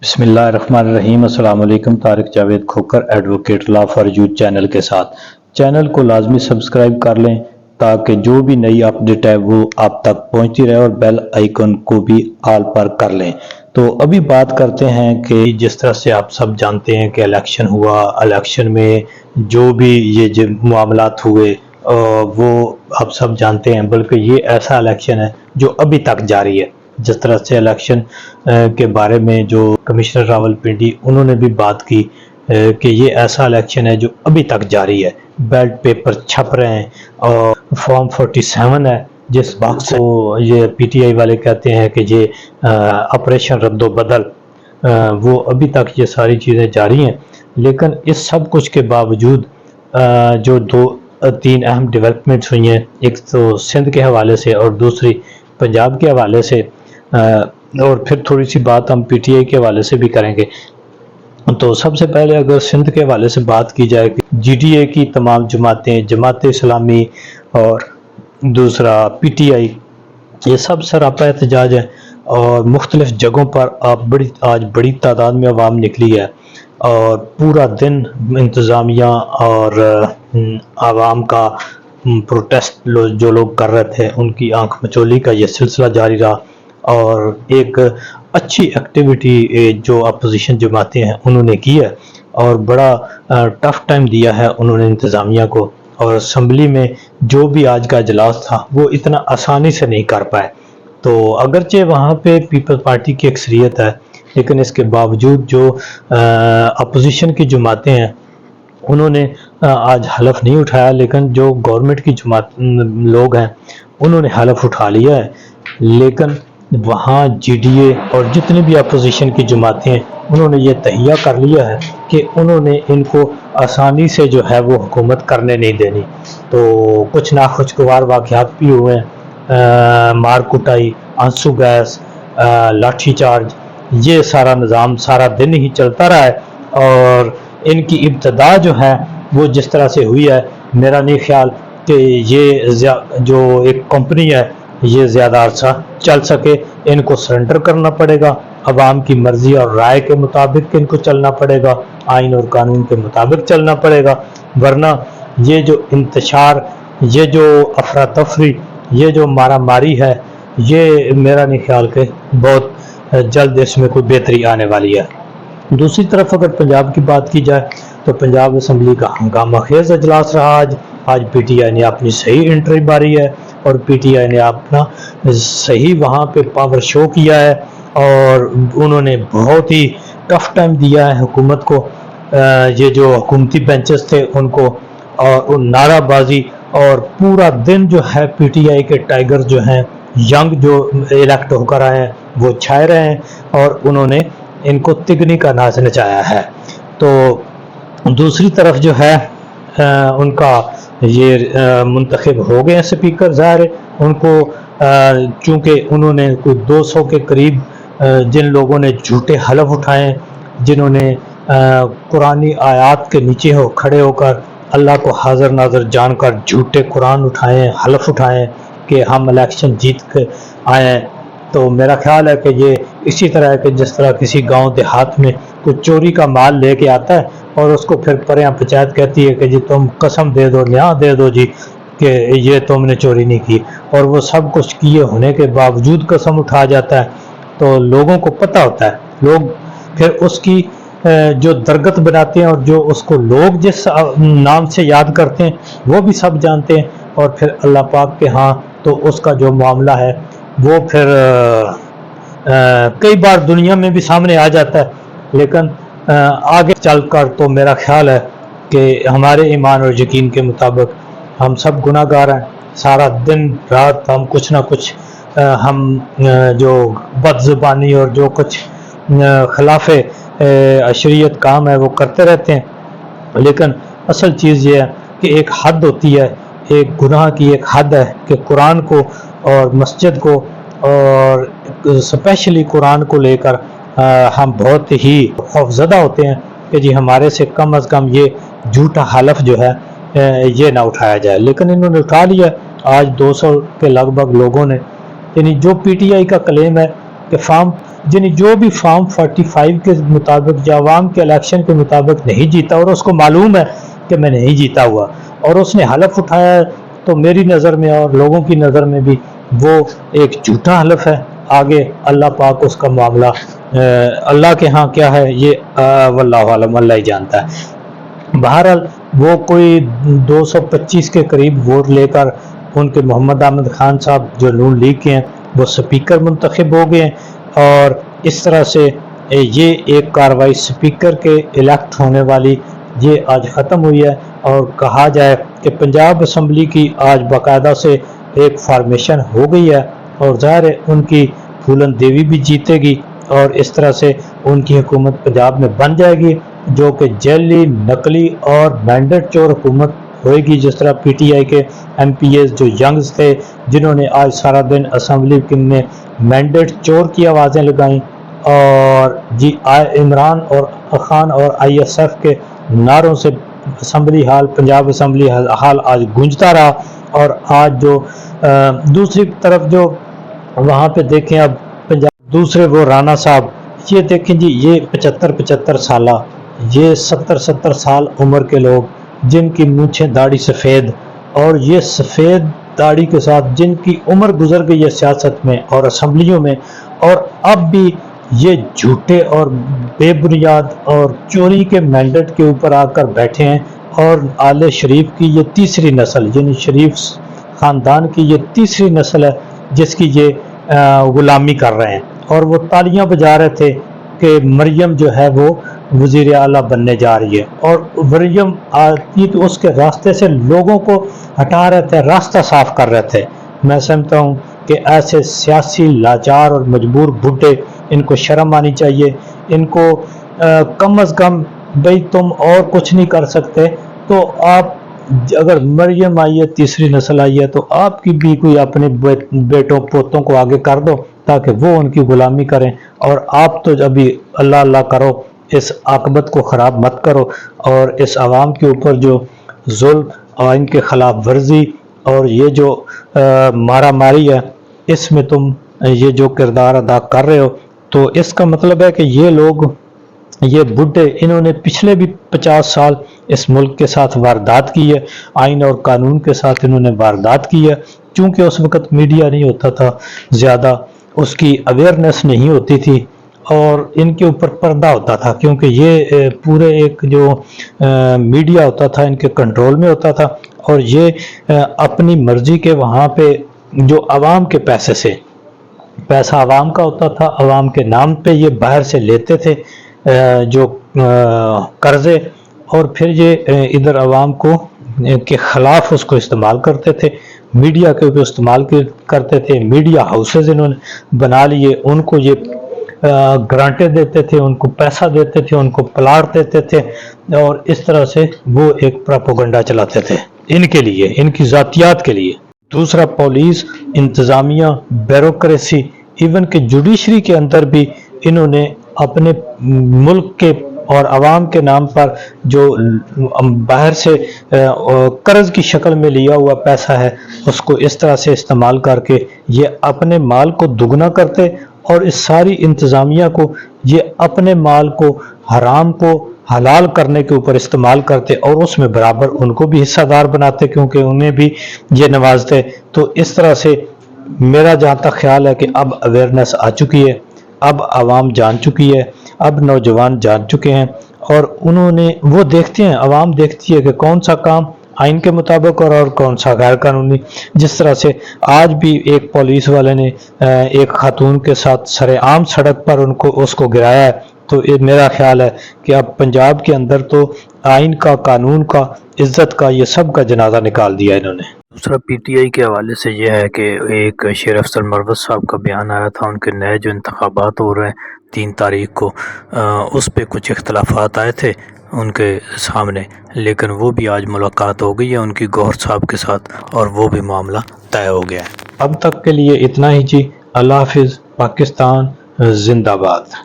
بسم اللہ الرحمن الرحیم۔ السلام علیکم۔ Tariq Javed Khokhar advocate law for youth channel کے ساتھ چینل کو لازمی سبسکرائب کر لیں تاکہ جو بھی نئی اپڈیٹ ہے وہ آپ تک پہنچتی رہے، اور بیل آئیکن کو بھی آل پر کر لیں۔ تو ابھی بات کرتے ہیں کہ جس طرح سے آپ سب جانتے ہیں کہ الیکشن ہوا، الیکشن میں جو بھی یہ معاملات ہوئے وہ آپ سب جانتے ہیں، بلکہ یہ ایسا الیکشن ہے جو ابھی تک جاری ہے۔ جس طرح سے الیکشن کے بارے میں جو کمشنر راولپنڈی انہوں نے بھی بات کی کہ یہ ایسا الیکشن ہے جو ابھی تک جاری ہے، بیلٹ پیپر چھپ رہے ہیں اور فارم 47 ہے جس باکس کو یہ پی ٹی آئی والے کہتے ہیں کہ یہ آپریشن رد و بدل، وہ ابھی تک یہ ساری چیزیں جاری ہیں۔ لیکن اس سب کچھ کے باوجود جو دو تین اہم ڈیولپمنٹس ہوئی ہیں، ایک تو سندھ کے حوالے سے اور دوسری پنجاب کے حوالے سے، اور پھر تھوڑی سی بات ہم پی ٹی آئی کے حوالے سے بھی کریں گے۔ تو سب سے پہلے اگر سندھ کے حوالے سے بات کی جائے کہ جی ڈی اے کی تمام جماعتیں، جماعت اسلامی اور دوسرا پی ٹی آئی، یہ سب سراپا احتجاج ہے اور مختلف جگہوں پر آج بڑی تعداد میں عوام نکلی ہے، اور پورا دن انتظامیہ اور عوام کا پروٹیسٹ جو لوگ کر رہے تھے ان کی آنکھ مچولی کا یہ سلسلہ جاری رہا، اور ایک اچھی ایکٹیویٹی جو اپوزیشن جماعتیں ہیں انہوں نے کی ہے، اور بڑا ٹف ٹائم دیا ہے انہوں نے انتظامیہ کو، اور اسمبلی میں جو بھی آج کا اجلاس تھا وہ اتنا آسانی سے نہیں کر پائے۔ تو اگرچہ وہاں پہ پیپل پارٹی کی اکثریت ہے، لیکن اس کے باوجود جو اپوزیشن کی جماعتیں ہیں انہوں نے آج حلف نہیں اٹھایا، لیکن جو گورنمنٹ کی جماعت لوگ ہیں انہوں نے حلف اٹھا لیا ہے۔ لیکن وہاں جی ڈی اے اور جتنی بھی اپوزیشن کی جماعتیں ہیں انہوں نے یہ تہیہ کر لیا ہے کہ انہوں نے ان کو آسانی سے جو ہے وہ حکومت کرنے نہیں دینی۔ تو کچھ ناخوشگوار واقعات بھی ہوئے ہیں، مار کٹائی، آنسو گیس، لاٹھی چارج، یہ سارا نظام سارا دن ہی چلتا رہا ہے، اور ان کی ابتدا جو ہے وہ جس طرح سے ہوئی ہے، میرا نہیں خیال کہ یہ جو ایک کمپنی ہے یہ زیادہ عرصہ چل سکے۔ ان کو سرنڈر کرنا پڑے گا، عوام کی مرضی اور رائے کے مطابق ان کو چلنا پڑے گا، آئین اور قانون کے مطابق چلنا پڑے گا، ورنہ یہ جو انتشار، یہ جو افراتفری، یہ جو مارا ماری ہے، یہ میرا نہیں خیال کہ بہت جلد اس میں کوئی بہتری آنے والی ہے۔ دوسری طرف اگر پنجاب کی بات کی جائے تو پنجاب اسمبلی کا ہنگامہ خیز اجلاس رہا آج پی ٹی آئی نے اپنی صحیح انٹری ماری ہے، اور پی ٹی آئی نے اپنا صحیح وہاں پہ پاور شو کیا ہے، اور انہوں نے بہت ہی ٹف ٹائم دیا ہے حکومت کو، یہ جو حکومتی بینچز تھے ان کو، اور نعرہ بازی، اور پورا دن جو ہے پی ٹی آئی کے ٹائیگر جو ہیں ینگ جو الیکٹ ہو کر آئے ہیں وہ چھائے رہے ہیں، اور انہوں نے ان کو تگنی کا ناچ نچایا ہے۔ تو دوسری طرف جو ہے ان کا یہ منتخب ہو گئے ہیں سپیکر، ظاہر ہے ان کو چونکہ انہوں نے کوئی 200 کے قریب جن لوگوں نے جھوٹے حلف اٹھائے ہیں، جنہوں نے قرآنی آیات کے نیچے کھڑے ہو کر اللہ کو حاضر ناظر جان کر جھوٹے قرآن اٹھائے ہیں، حلف اٹھائے ہیں کہ ہم الیکشن جیت کے آئے ہیں، تو میرا خیال ہے کہ یہ اسی طرح ہے کہ جس طرح کسی گاؤں دیہات میں کوئی چوری کا مال لے کے آتا ہے اور اس کو پھر پریاں پنچایت کہتی ہے کہ جی تم قسم دے دو، نیا دے دو جی کہ یہ تم نے چوری نہیں کی، اور وہ سب کچھ کیے ہونے کے باوجود قسم اٹھا جاتا ہے، تو لوگوں کو پتہ ہوتا ہے، لوگ پھر اس کی جو درگت بناتے ہیں، اور جو اس کو لوگ جس نام سے یاد کرتے ہیں وہ بھی سب جانتے ہیں، اور پھر اللہ پاک کے ہاں تو اس کا جو معاملہ ہے وہ پھر کئی بار دنیا میں بھی سامنے آ جاتا ہے، لیکن آگے چل کر تو میرا خیال ہے کہ ہمارے ایمان اور یقین کے مطابق ہم سب گناہ گار ہیں، سارا دن رات ہم کچھ نہ کچھ ہم جو بد زبانی اور جو کچھ خلاف شریعت کام ہے وہ کرتے رہتے ہیں، لیکن اصل چیز یہ ہے کہ ایک حد ہوتی ہے، ایک گناہ کی ایک حد ہے کہ قرآن کو اور مسجد کو اور اسپیشلی قرآن کو لے کر ہم بہت ہی خوفزدہ ہوتے ہیں کہ جی ہمارے سے کم از کم یہ جھوٹا حلف جو ہے یہ نہ اٹھایا جائے، لیکن انہوں نے اٹھا لیا۔ آج 200 کے لگ بھگ لوگوں نے، یعنی جو پی ٹی آئی کا کلیم ہے کہ فارم یعنی جو بھی فارم 45 کے مطابق یا عوام کے الیکشن کے مطابق نہیں جیتا اور اس کو معلوم ہے کہ میں نہیں جیتا ہوا اور اس نے حلف اٹھایا ہے، تو میری نظر میں اور لوگوں کی نظر میں بھی وہ ایک جھوٹا حلف ہے۔ آگے اللہ پاک اس کا معاملہ اللہ کے ہاں کیا ہے یہ واللہ عالم، اللہ ہی جانتا ہے۔ بہرحال وہ کوئی 225 کے قریب ووٹ لے کر ان کے محمد احمد خان صاحب جو نون لیگ کے ہیں وہ سپیکر منتخب ہو گئے ہیں، اور اس طرح سے یہ ایک کاروائی سپیکر کے الیکٹ ہونے والی یہ آج ختم ہوئی ہے، اور کہا جائے کہ پنجاب اسمبلی کی آج باقاعدہ سے ایک فارمیشن ہو گئی ہے، اور ظاہر ہے ان کی پھولن دیوی بھی جیتے گی، اور اس طرح سے ان کی حکومت پنجاب میں بن جائے گی جو کہ جعلی، نقلی اور مینڈیٹ چور حکومت ہوئے گی، جس طرح پی ٹی آئی کے ایم پی ایز جو ینگز تھے جنہوں نے آج سارا دن اسمبلی میں مینڈیٹ چور کی آوازیں لگائیں، اور جی عمران اور خان اور آئی ایس ایف کے نعروں سے assembly hall, Punjab assembly hall آج گونجتا رہا۔ اور آج جو دوسری طرف جو وہاں پہ دیکھیں اب پنجاب دوسرے وہ رانا صاحب، یہ دیکھیں جی یہ 75 سالہ، یہ 70 سال عمر کے لوگ جن کی مونچھیں داڑھی سفید، اور یہ سفید داڑھی کے ساتھ جن کی عمر گزر گئی ہے سیاست میں اور اسمبلیوں میں، اور اب بھی یہ جھوٹے اور بے بنیاد اور چوری کے مینڈیٹ کے اوپر آ کر بیٹھے ہیں، اور آل شریف کی یہ تیسری نسل، یعنی شریف خاندان کی یہ تیسری نسل ہے جس کی یہ غلامی کر رہے ہیں۔ اور وہ تالیاں بجا رہے تھے کہ مریم جو ہے وہ وزیر اعلیٰ بننے جا رہی ہے، اور مریم آتی تو اس کے راستے سے لوگوں کو ہٹا رہے تھے، راستہ صاف کر رہے تھے۔ میں سمجھتا ہوں کہ ایسے سیاسی لاچار اور مجبور بڈھے، ان کو شرم آنی چاہیے، ان کو کم از کم بھئی تم اور کچھ نہیں کر سکتے تو آپ اگر مریم آئی ہے، تیسری نسل آئی ہے، تو آپ کی بھی کوئی اپنے بیٹوں پوتوں کو آگے کر دو تاکہ وہ ان کی غلامی کریں، اور آپ تو ابھی اللہ اللہ کرو، اس عاقبت کو خراب مت کرو، اور اس عوام کے اوپر جو ظلم اور ان کے خلاف ورزی اور یہ جو مارا ماری ہے، اس میں تم یہ جو کردار ادا کر رہے ہو، تو اس کا مطلب ہے کہ یہ لوگ، یہ بڈھے، انہوں نے پچھلے بھی 50 سال اس ملک کے ساتھ واردات کی ہے، آئین اور قانون کے ساتھ انہوں نے واردات کی ہے، چونکہ اس وقت میڈیا نہیں ہوتا تھا زیادہ، اس کی اویئرنیس نہیں ہوتی تھی، اور ان کے اوپر پردہ ہوتا تھا، کیونکہ یہ پورے ایک جو میڈیا ہوتا تھا ان کے کنٹرول میں ہوتا تھا، اور یہ اپنی مرضی کے وہاں پہ جو عوام کے پیسے سے، پیسہ عوام کا ہوتا تھا، عوام کے نام پہ یہ باہر سے لیتے تھے جو قرضے، اور پھر یہ ادھر عوام کو کے خلاف اس کو استعمال کرتے تھے، میڈیا کے اوپر استعمال کرتے تھے، میڈیا ہاؤسز انہوں نے بنا لیے، ان کو یہ گرانٹیں دیتے تھے، ان کو پیسہ دیتے تھے، ان کو پلاٹ دیتے تھے، اور اس طرح سے وہ ایک پروپیگنڈا چلاتے تھے ان کے لیے، ان کی ذاتیات کے لیے۔ دوسرا، پولیس، انتظامیہ، بیوروکریسی، ایون کہ جوڈیشری کے اندر بھی انہوں نے اپنے ملک کے اور عوام کے نام پر جو باہر سے قرض کی شکل میں لیا ہوا پیسہ ہے، اس کو اس طرح سے استعمال کر کے یہ اپنے مال کو دگنا کرتے، اور اس ساری انتظامیہ کو یہ اپنے مال کو، حرام کو حلال کرنے کے اوپر استعمال کرتے، اور اس میں برابر ان کو بھی حصہ دار بناتے کیونکہ انہیں بھی یہ نوازتے۔ تو اس طرح سے میرا جہاں تک خیال ہے کہ اب اویئرنیس آ چکی ہے، اب عوام جان چکی ہے، اب نوجوان جان چکے ہیں، اور انہوں نے وہ دیکھتے ہیں، عوام دیکھتی ہے کہ کون سا کام آئین کے مطابق اور کون سا غیر قانونی۔ جس طرح سے آج بھی ایک پولیس والے نے ایک خاتون کے ساتھ سر عام سڑک پر اس کو گرایا ہے، تو یہ میرا خیال ہے کہ اب پنجاب کے اندر تو آئین کا، قانون کا، عزت کا، یہ سب کا جنازہ نکال دیا انہوں نے۔ دوسرا پی ٹی آئی کے حوالے سے یہ ہے کہ ایک شیر افضل مروت صاحب کا بیان آیا تھا، ان کے نئے جو انتخابات ہو رہے ہیں 3 تاریخ کو، اس پہ کچھ اختلافات آئے تھے ان کے سامنے، لیکن وہ بھی آج ملاقات ہو گئی ہے ان کی گوہر صاحب کے ساتھ، اور وہ بھی معاملہ طے ہو گیا ہے۔ اب تک کے لیے اتنا ہی جی، اللہ حافظ، پاکستان زندہ باد۔